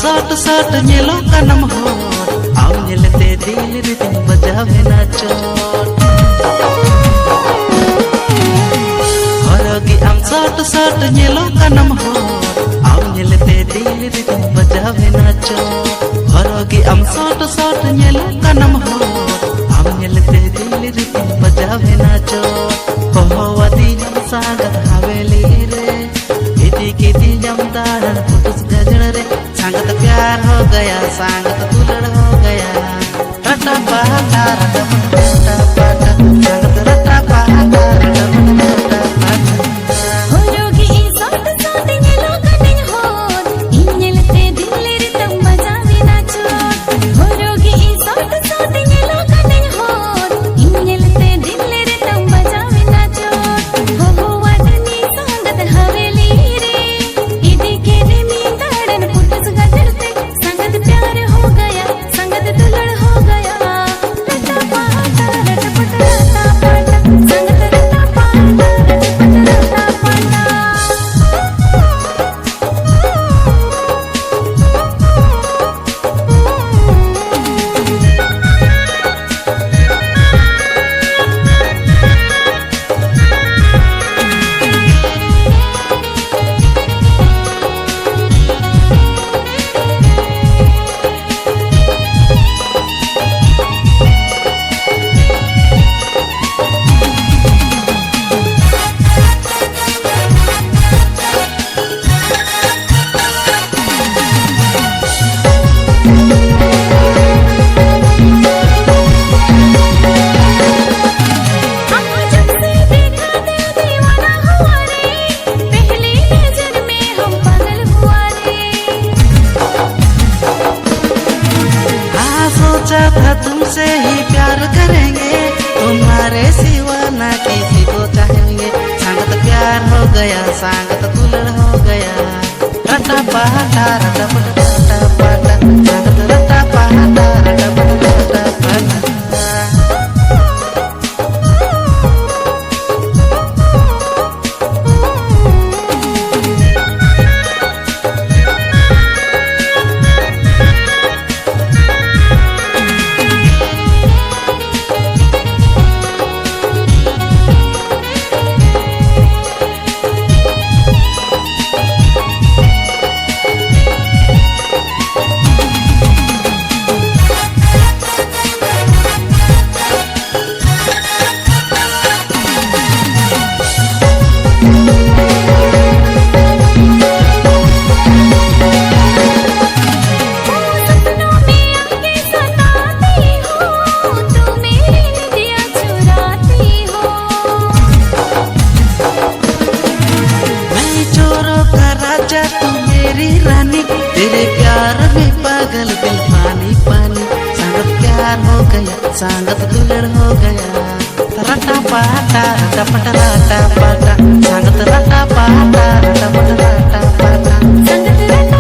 साट साट ñelo kanam hor aw ñelete dil ritim bajave nachot horogi am साट साट ñelo kanam hor aw ñelete dil ritim bajave nachot horogi am साट साट ñelo kanam hor aw ñelete dil ritim bajave nachot kohowati ñam sagat haveli re इति किति जम दारन पुटुस गजड़ रे संगत प्यार हो गया संगत दुलड़ हो गया रटा पाटा रटम रटा पाटा संगत रटा पाटा रटम रटा पाटा होरोगी साथ साथ ñelo kanin hor inyelte dil ritam bajawe nachot होरोगी साथ साथ ñelo kanin hor inyelte dil ritam bajawe nachot ho wadni sangat haveli संगत प्यार हो गया संगत दुलड़ हो गया था तुमसे ही प्यार करेंगे, तुम्हारे सिवा ना किसी को चाहेंगे। संगत प्यार हो गया, संगत दुलड़ हो गया। रटा पाटा रटा पटा पाटा, संगत रटा पाटा रटा पटा पाटा। तू मेरी रानी, तेरे प्यार में पागल दिल पानी पानी। संगत प्यार हो गया, संगत दुलड़ हो गया। रटा पाटा रटा पटा रटा पाटा, संगत रटा पाटा रटा पटा रटा पाटा।